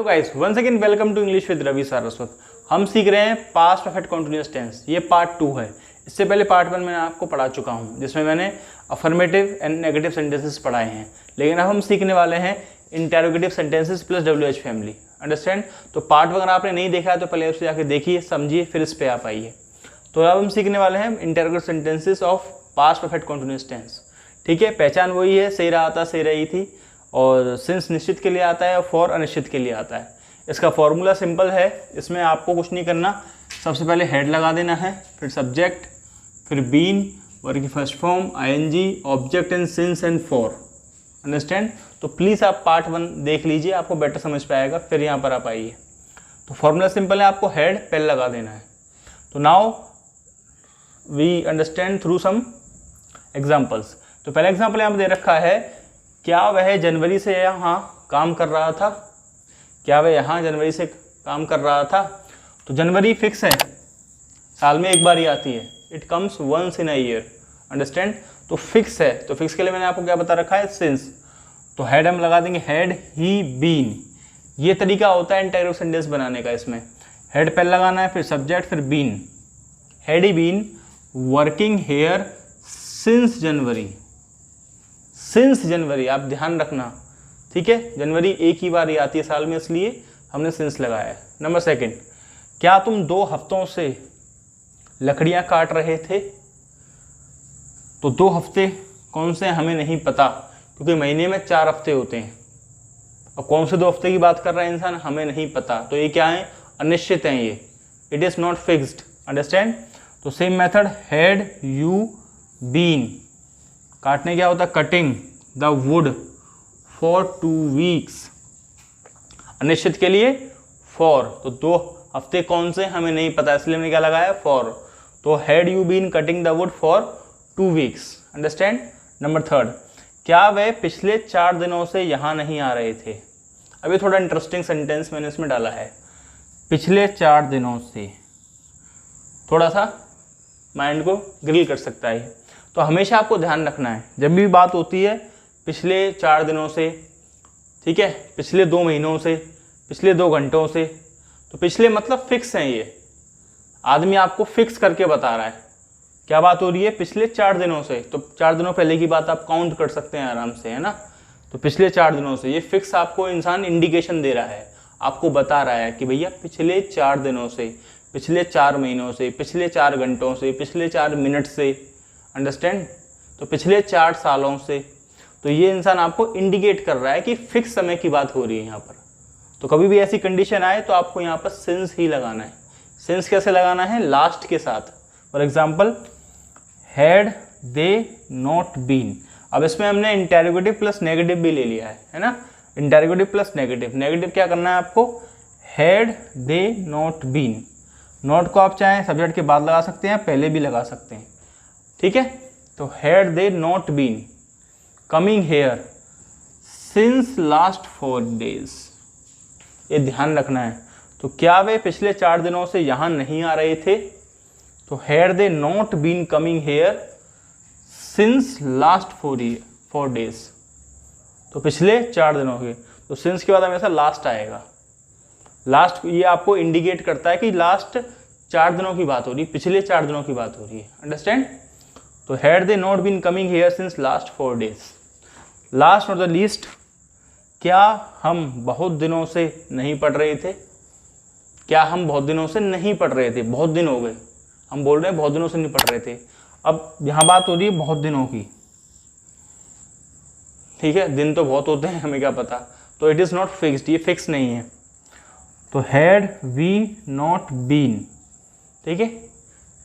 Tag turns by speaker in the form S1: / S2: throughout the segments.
S1: तो guys once again welcome to English with Ravi Saraswat. हम सीख रहे हैं पास्ट परफेक्ट कंटीन्यूअस टेंस। ये पार्ट 2 है। इससे पहले पार्ट 1 मैंने आपको पढ़ा चुका हूँ, जिसमें मैंने अफर्मेटिव एंड नेगेटिव सेंटेंसेस पढ़ाए हैं। लेकिन अब हम सीखने वाले हैं interrogative sentences plus WH family. Understand? तो पार्ट 1 अगर आपने नहीं देखा है तो पहले उसे जाके देखिए, समझिए, फिर इस पर आप आइए। तो अब हम सीखने वाले हैं interrogative sentences of past perfect continuous tense. ठीक है, पहचान वही है, सही रहा था, सही रही थी, और सिंस निश्चित के लिए आता है और फॉर अनिश्चित के लिए आता है। इसका फॉर्मूला सिंपल है, इसमें आपको कुछ नहीं करना। सबसे पहले हेड लगा देना है, फिर सब्जेक्ट, फिर बीन, वर्ब की first form, ING, object and since and for. Understand? तो प्लीज़ आप पार्ट 1 देख लीजिए, आपको बेटर समझ पाएगा। फिर यहाँ पर आप आइए। तो फॉर्मूला सिंपल है, आपको हेड पहले लगा देना है। तो now we understand through some examples. तो पहला एग्जाम्पल यहाँ पर दे रखा है, क्या वह जनवरी से यहाँ काम कर रहा था? क्या वह यहाँ जनवरी से काम कर रहा था? तो जनवरी फिक्स है, साल में एक बार ही आती है। It comes once in a year. Understand? तो फिक्स है, तो फिक्स के लिए मैंने आपको क्या बता रखा है? सिंस। तो हेड हम लगा देंगे, हेड ही बीन। ये तरीका होता है इंटेरोगेटिव सेंटेंस बनाने का। इसमें हेड पहले लगाना है, फिर सब्जेक्ट, फिर been. Had he been working here since January. Since January, आप ध्यान रखना, ठीक है? जनवरी एक ही बार ही आती है साल में, इसलिए हमने सिंस लगाया है। नंबर सेकंड, क्या तुम 2 हफ्तों से लकड़ियां काट रहे थे? तो 2 हफ्ते कौन से हमें नहीं पता, क्योंकि महीने में 4 हफ्ते होते हैं। अब कौन से 2 हफ्ते की बात कर रहा है इंसान, हमें नहीं पता। तो ये क्या है? अनिश्चित हैं ये। It is not fixed. Understand? तो same method, had you been, काटने क्या होता है? Cutting the wood for 2 weeks. अनिश्चित के लिए फॉर। तो 2 हफ्ते कौन से हमें नहीं पता, इसलिए हमने क्या लगाया? फॉर। तो had you been cutting the wood for 2 weeks. Understand? Number third, क्या वे पिछले 4 दिनों से यहाँ नहीं आ रहे थे? अभी थोड़ा इंटरेस्टिंग सेंटेंस मैंने इसमें डाला है, पिछले 4 दिनों से। थोड़ा सा माइंड को ग्रिल कर सकता है। तो हमेशा आपको ध्यान रखना है, जब भी बात होती है पिछले 4 दिनों से, ठीक है, पिछले 2 महीनों से, पिछले 2 घंटों से, तो पिछले मतलब फिक्स हैं। ये आदमी आपको फिक्स करके बता रहा है। क्या बात हो रही है? पिछले 4 दिनों से। तो 4 दिनों पहले की बात आप काउंट कर सकते हैं आराम से, है ना? तो पिछले 4 दिनों से, ये फिक्स आपको इंसान इंडिकेशन दे रहा है, आपको बता रहा है कि भैया पिछले 4 दिनों से, पिछले 4 महीनों से, पिछले 4 घंटों से, पिछले 4 मिनट से। अंडरस्टैंड? तो पिछले 4 सालों से। तो ये इंसान आपको इंडिकेट कर रहा है कि फिक्स समय की बात हो रही है यहाँ पर। तो कभी भी ऐसी कंडीशन आए तो आपको यहाँ पर सिंस ही लगाना है। सिंस कैसे लगाना है? लास्ट के साथ। For example, had they not been. अब इसमें हमने इंटेरोगेटिव प्लस नेगेटिव भी ले लिया है ना? Interrogative plus negative. नेगेटिव क्या करना है आपको? Had they not been. Not को आप चाहें सब्जेक्ट के बाद लगा सकते हैं, पहले भी लगा सकते हैं, ठीक है? तो had they not been coming here since last 4 days. ये ध्यान रखना है। तो क्या वे पिछले 4 दिनों से यहाँ नहीं आ रहे थे? तो had they not been coming here since last 4 days. तो पिछले 4 दिनों के। तो सिंस के बाद हमेशा लास्ट आएगा। लास्ट ये आपको इंडिकेट करता है कि लास्ट 4 दिनों की बात हो रही है, पिछले 4 दिनों की बात हो रही है। अंडरस्टैंड? तो had they not been coming here since last 4 days. Last not the least, क्या हम बहुत दिनों से नहीं पढ़ रहे थे? क्या हम बहुत दिनों से नहीं पढ़ रहे थे? बहुत दिन हो गए, हम बोल रहे हैं बहुत दिनों से नहीं पढ़ रहे थे। अब यहाँ बात हो रही है बहुत दिनों की, ठीक है? दिन तो बहुत होते हैं, हमें क्या पता। तो इट इज़ नॉट फिक्स्ड, ये फिक्स नहीं है। तो हैड वी नॉट बीन, ठीक है,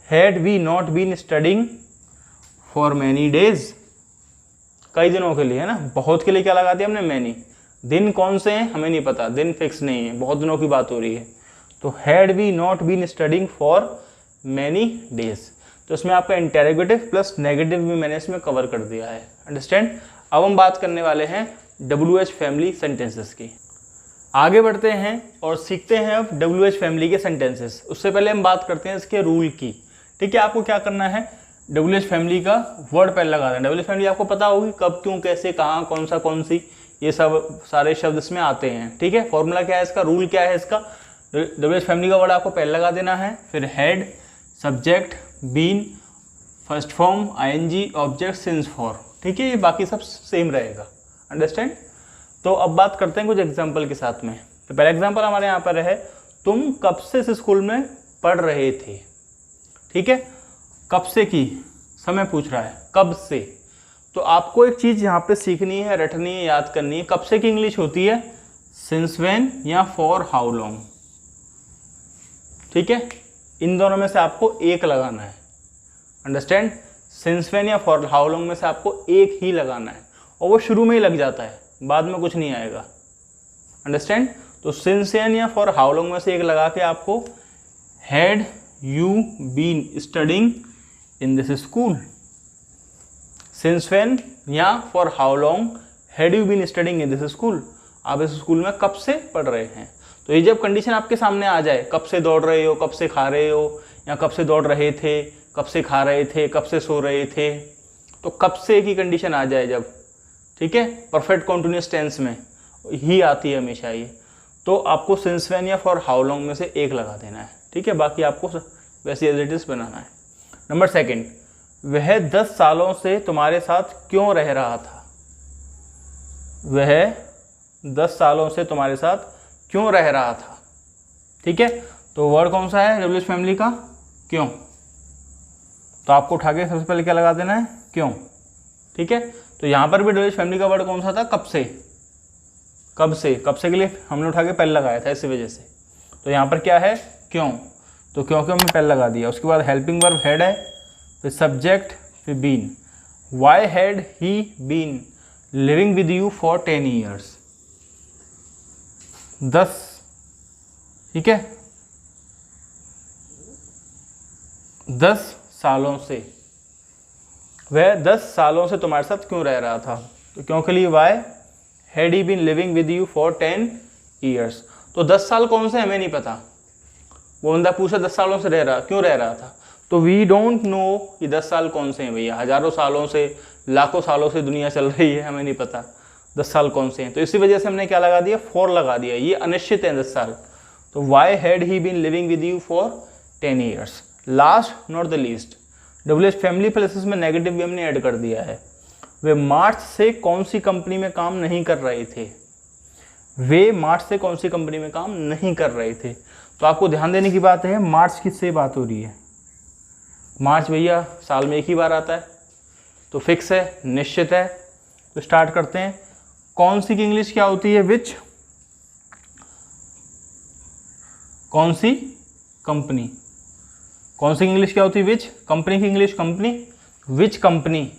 S1: had we not been studying for many days, कई दिनों के लिए, है ना? बहुत के लिए क्या लगा दिया हमने? मैनी। दिन कौन से हैं हमें नहीं पता, दिन फिक्स नहीं है, बहुत दिनों की बात हो रही है। तो had we not been studying for many days. तो इसमें आपका इंटेरोगेटिव प्लस नेगेटिव भी मैंने इसमें कवर कर दिया है। अंडरस्टैंड? अब हम बात करने वाले हैं WH फैमिली सेंटेंसेस की। आगे बढ़ते हैं और सीखते हैं अब WH फैमिली के सेंटेंसेस। उससे पहले हम बात करते हैं इसके रूल की। ठीक है, आपको क्या करना है? WH फैमिली का वर्ड पहले लगा देना। WH फैमिली आपको पता होगी कब, क्यों, कैसे, कहाँ, कौन सा, कौन सी, ये सब सारे शब्द इसमें आते हैं। ठीक है, फॉर्मूला क्या है इसका, रूल क्या है इसका, WH फैमिली का वर्ड आपको पहले लगा देना है, फिर had, subject, been, first form, ING, object, since for. ठीक है, ये बाकी सब सेम रहेगा। अंडरस्टैंड। तो अब बात करते हैं कुछ एग्जाम्पल के साथ में। तो पहला एग्जाम्पल हमारे यहाँ पर है, तुम कब से इस स्कूल में पढ़ रहे थे। ठीक है, कब से की समय पूछ रहा है, कब से। तो आपको एक चीज़ यहाँ पे सीखनी है, रटनी है, याद करनी है। कब से की इंग्लिश होती है सिंस व्हेन या फॉर हाउ लॉन्ग। ठीक है, इन दोनों में से आपको एक लगाना है। अंडरस्टैंड। सिंस व्हेन या फॉर हाउ लॉन्ग में से आपको एक ही लगाना है, और वो शुरू में ही लग जाता है, बाद में कुछ नहीं आएगा। अंडरस्टैंड। तो सिंस व्हेन या फॉर हाउ लॉन्ग में से एक लगा के आपको had you been studying in this school. Since when या for how long had you been studying in this school. आप इस स्कूल में कब से पढ़ रहे हैं। तो ये जब कंडीशन आपके सामने आ जाए, कब से दौड़ रहे हो, कब से खा रहे हो, या कब से दौड़ रहे थे, कब से खा रहे थे, कब से सो रहे थे, तो कब से की कंडीशन आ जाए जब, ठीक है, परफेक्ट कॉन्टिन्यूअस टेंस में ही आती है हमेशा ये, तो आपको सिंस व्हेन या फॉर हाउ लॉन्ग में से एक लगा देना है। ठीक है, बाकी आपको वैसे एज इट इज बनाना है। नंबर सेकंड, वह 10 सालों से तुम्हारे साथ क्यों रह रहा था। वह 10 सालों से तुम्हारे साथ क्यों रह रहा था। ठीक है, तो वर्ड कौन सा है WH फैमिली का, क्यों। तो आपको उठा के सबसे पहले क्या लगा देना है, क्यों। ठीक है, तो यहाँ पर भी WH फैमिली का वर्ड कौन सा था, कब से। कब से, कब से के लिए हमने उठा के पहले लगाया था इसी वजह से। तो यहाँ पर क्या है, क्यों। तो क्यों के हमने पहले लगा दिया। उसके बाद हेल्पिंग वर्ब हैड है, फिर सब्जेक्ट, फिर been. Why had he been living with you for 10 years. 10, ठीक है, 10 सालों से, वह 10 सालों से तुम्हारे साथ क्यों रह रहा था। तो क्यों के लिए why had he been living with you for 10 years. तो 10 साल कौन से हमें नहीं पता, वो बंदा पूछा 10 सालों से क्यों रह रहा था। तो वी डोंट नो कि 10 साल कौन से हैं भैया। हज़ारों सालों से, लाखों सालों से दुनिया चल रही है, हमें नहीं पता 10 साल कौन से हैं। तो इसी वजह से हमने क्या लगा दिया, फॉर लगा दिया। ये अनिश्चित है 10 साल। तो why had he been living with you for 10 years. Last not the least, WH family places में नेगेटिव भी हमने ऐड कर दिया है। वे मार्च से कौन सी कंपनी में काम नहीं कर रहे थे। वे मार्च से कौन सी कंपनी में काम नहीं कर रहे थे। तो आपको ध्यान देने की बात है, मार्च किससे बात हो रही है। मार्च भैया साल में एक ही बार आता है, तो फिक्स है, निश्चित है। तो स्टार्ट करते हैं। कौन सी की इंग्लिश क्या होती है, विच। कौन सी कंपनी, कौन सी इंग्लिश क्या होती है, विच। कंपनी की English company, which company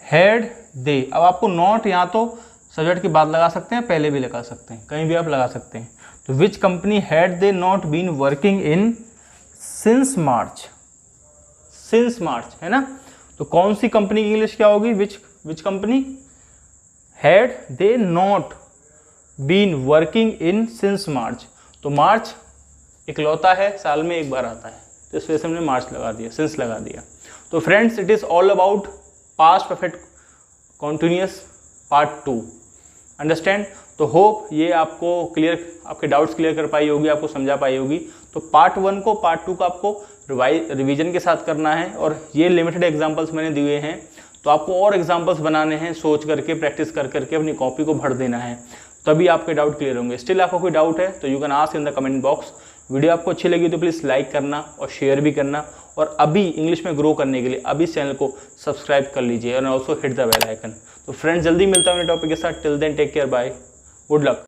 S1: had दे। अब आपको नॉट या तो सब्जेक्ट के बाद लगा सकते हैं, पहले भी लगा सकते हैं, कहीं भी आप लगा सकते हैं। तो which company had they not been working in since March. Since March है ना। तो कौन सी कंपनी की इंग्लिश क्या होगी, which company had they not been working in since March. तो मार्च इकलौता है, साल में एक बार आता है, तो इस वजह से हमने मार्च लगा दिया, सिंस लगा दिया। तो friends, it is all about past perfect continuous part 2। Understand. तो होप ये आपको क्लियर, आपके डाउट्स क्लियर कर पाई होगी, आपको समझा पाई होगी। तो पार्ट 1 को पार्ट 2 का आपको रिवीजन के साथ करना है, और ये लिमिटेड एग्जांपल्स मैंने दिए हैं, तो आपको और एग्जांपल्स बनाने हैं, सोच करके प्रैक्टिस कर करके अपनी कॉपी को भर देना है, तभी आपके डाउट क्लियर होंगे। स्टिल आपको कोई डाउट है तो you can ask in the comment box. Video आपको अच्छी लगी तो प्लीज़ लाइक करना और शेयर भी करना, और अभी इंग्लिश में ग्रो करने के लिए अभी चैनल को सब्सक्राइब कर लीजिए, और also hit the bell icon. तो फ्रेंड्स, जल्दी मिलता हूँ टॉपिक के साथ। Till then take care, bye, good luck.